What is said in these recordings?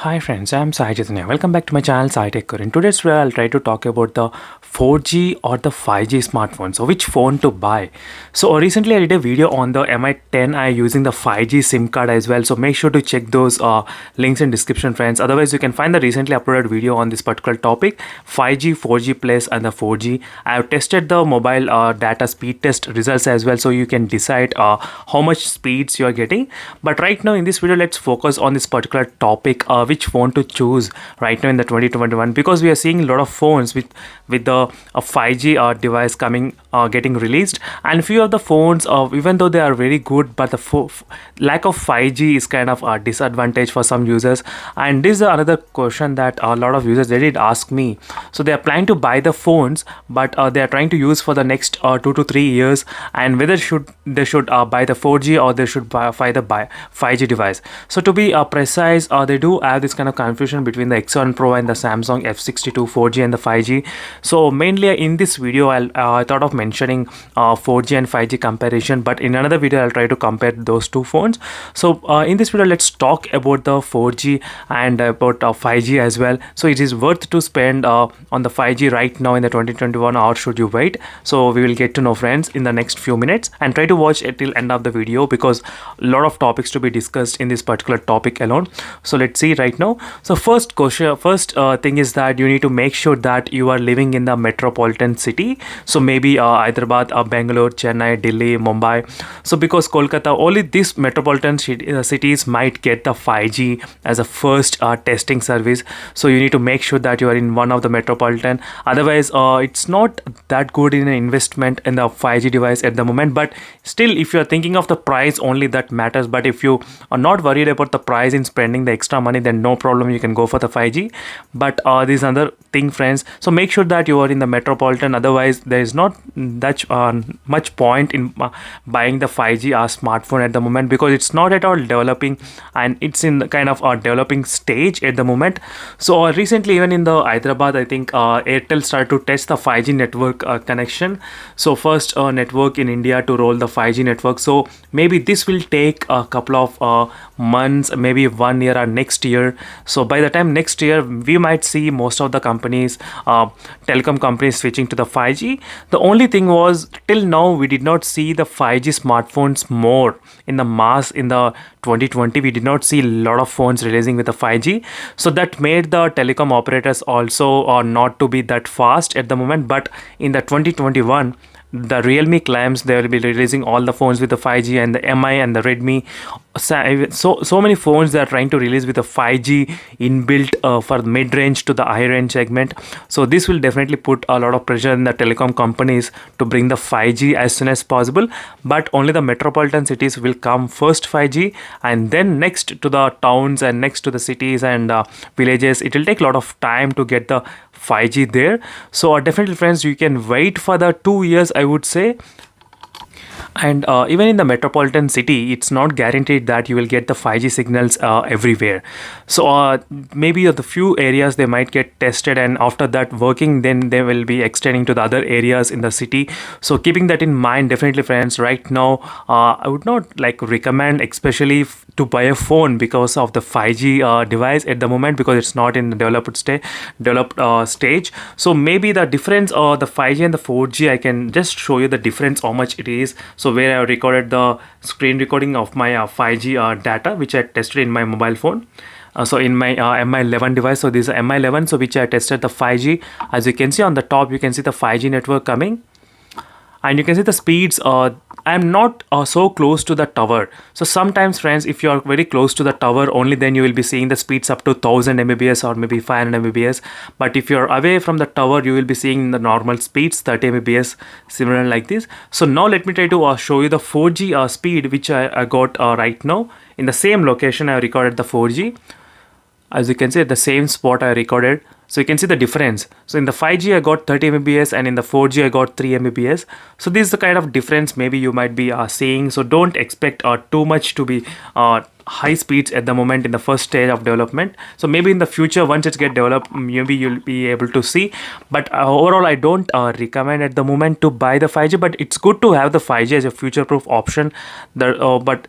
Hi friends, I'm Sai Chaitanya. Welcome back to my channel Sai Tech Core. In today's video, I'll try to talk about the 4G or the 5G smartphone. So which phone to buy? So recently I did a video on the Mi 10i using the 5G SIM card as well. So make sure to check those links in description, friends. Otherwise, you can find the recently uploaded video on this particular topic, 5G, 4G plus and the 4G. I have tested the mobile data speed test results as well, so you can decide how much speeds you are getting. But right now in this video, let's focus on this particular topic, which phone to choose right now in the 2021, because we are seeing a lot of phones with the 5G device coming getting released, and few of the phones even though they are very good, but the lack of 5G is kind of a disadvantage for some users. And this is another question that a lot of users they did ask me. So they are planning to buy the phones, but they are trying to use for the next 2 to 3 years, and whether they should buy the 4G or they should buy the 5G device. So to be precise, they do have this kind of confusion between the X1 Pro and the Samsung F62 4G and the 5G. So mainly in this video I thought of mentioning 4G and 5G comparison, but in another video I'll try to compare those two phones. So in this video, let's talk about the 4G and about 5G as well. So it is worth to spend on the 5G right now in the 2021, or should you wait? So we will get to know, friends, in the next few minutes, and try to watch it till end of the video because a lot of topics to be discussed in this particular topic alone. So let's see right now. So first thing is that you need to make sure that you are living in the metropolitan city. So maybe Hyderabad, Bangalore, Chennai, Delhi, Mumbai. So because Kolkata, only these metropolitan cities might get the 5G as a first testing service. So you need to make sure that you are in one of the metropolitan. Otherwise, it's not that good in an investment in the 5G device at the moment. But still, if you are thinking of the price only, that matters. But if you are not worried about the price in spending the extra money, then no problem, you can go for the 5G. But this is another thing, friends. So make sure that you are in the metropolitan. Otherwise, there is not that much point in buying the 5G smartphone at the moment, because it's not at all developing and it's in the kind of a developing stage at the moment. So recently, even in the Hyderabad, I think Airtel started to test the 5G network connection. So first network in India to roll the 5G network. So maybe this will take a couple of months, maybe 1 year or next year. So by the time next year, we might see most of the companies, telecom companies, switching to the 5G. The only thing was, till now we did not see the 5G smartphones more in the mass. In the 2020, we did not see a lot of phones releasing with the 5G. So that made the telecom operators also not to be that fast at the moment. But in the 2021, the Realme claims they will be releasing all the phones with the 5G, and the Mi and the Redmi. So many phones they are trying to release with the 5G inbuilt for mid-range to the high-range segment. So this will definitely put a lot of pressure in the telecom companies to bring the 5G as soon as possible. But only the metropolitan cities will come first 5G, and then next to the towns and next to the cities and villages. It will take a lot of time to get the 5G there. So definitely, friends, you can wait for the 2 years, I would say. And even in the metropolitan city, it's not guaranteed that you will get the 5G signals everywhere. So maybe the few areas they might get tested, and after that working, then they will be extending to the other areas in the city. So keeping that in mind, definitely, friends, right now I would not like recommend especially to buy a phone because of the 5G device at the moment, because it's not in the developed stage. So maybe the difference the 5G and the 4G, I can just show you the difference, how much it is. So where I recorded the screen recording of my 5G data, which I tested in my mobile phone. So in my Mi 11 device, so this is Mi 11, so which I tested the 5G. As you can see on the top, you can see the 5G network coming, and you can see the speeds. I am not so close to the tower. So sometimes, friends, if you are very close to the tower, only then you will be seeing the speeds up to 1000 Mbps or maybe 500 Mbps. But if you are away from the tower, you will be seeing the normal speeds, 30 Mbps, similar like this. So now let me try to show you the 4G speed, which I got right now. In the same location, I recorded the 4G. As you can see, at the same spot I recorded. So you can see the difference. So in the 5G I got 30 Mbps, and in the 4G I got 3 Mbps. So this is the kind of difference maybe you might be seeing. So don't expect too much to be high speeds at the moment in the first stage of development. So maybe in the future, once it's get developed, maybe you'll be able to see. But overall, I don't recommend at the moment to buy the 5G. But it's good to have the 5G as a future-proof option. But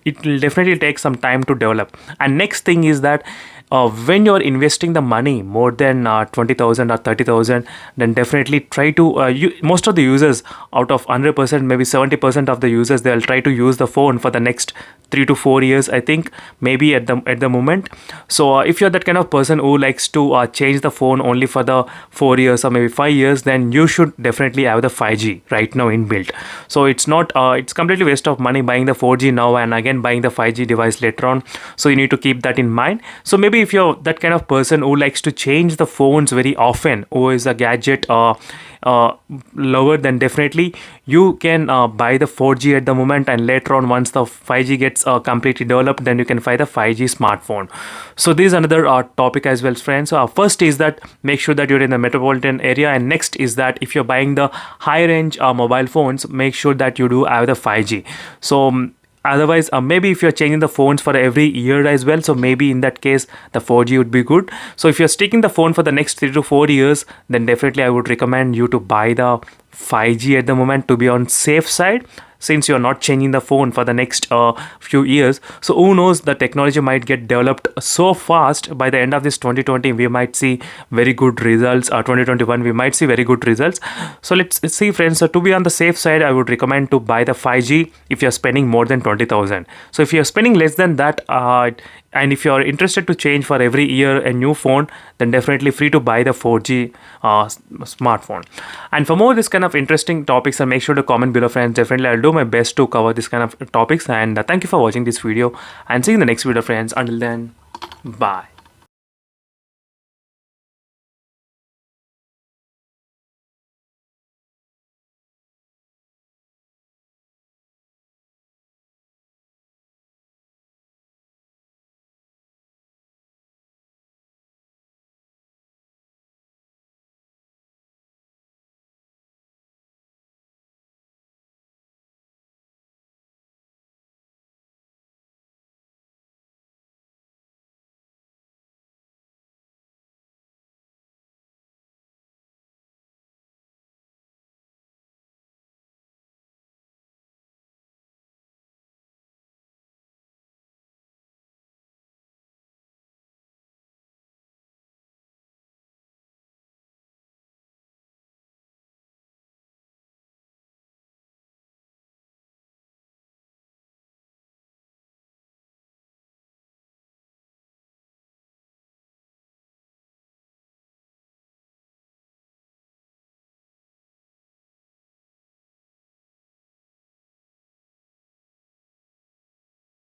it will definitely take some time to develop. And next thing is that when you're investing the money more than 20,000 or 30,000, then definitely try to most of the users, out of 100%, maybe 70% of the users, they'll try to use the phone for the next 3 to 4 years, I think, maybe at the moment. So if you're that kind of person who likes to change the phone only for the 4 years or maybe 5 years, then you should definitely have the 5G right now inbuilt. So it's not it's completely waste of money buying the 4G now and again buying the 5G device later on. So you need to keep that in mind. So maybe if you're that kind of person who likes to change the phones very often, who is a gadget lower, then definitely you can buy the 4G at the moment, and later on once the 5G gets completely developed, then you can buy the 5G smartphone. So this is another topic as well, friends. So first is that make sure that you're in the metropolitan area, and next is that if you're buying the high range mobile phones, make sure that you do have the 5G. So otherwise maybe if you're changing the phones for every year as well, so maybe in that case the 4G would be good. So if you're sticking the phone for the next 3 to 4 years, then definitely I would recommend you to buy the 5G at the moment to be on safe side, since you're not changing the phone for the next few years. So who knows, the technology might get developed so fast, by the end of this 2020 we might see very good results, 2021 we might see very good results. So let's see, friends. So to be on the safe side, I would recommend to buy the 5G if you're spending more than 20,000. So if you're spending less than that, and if you're interested to change for every year a new phone, then definitely free to buy the 4G smartphone. And for more this kind of interesting topics, and make sure to comment below, friends. Definitely I'll do my best to cover this kind of topics. And thank you for watching this video, and see you in the next video, friends. Until then, bye.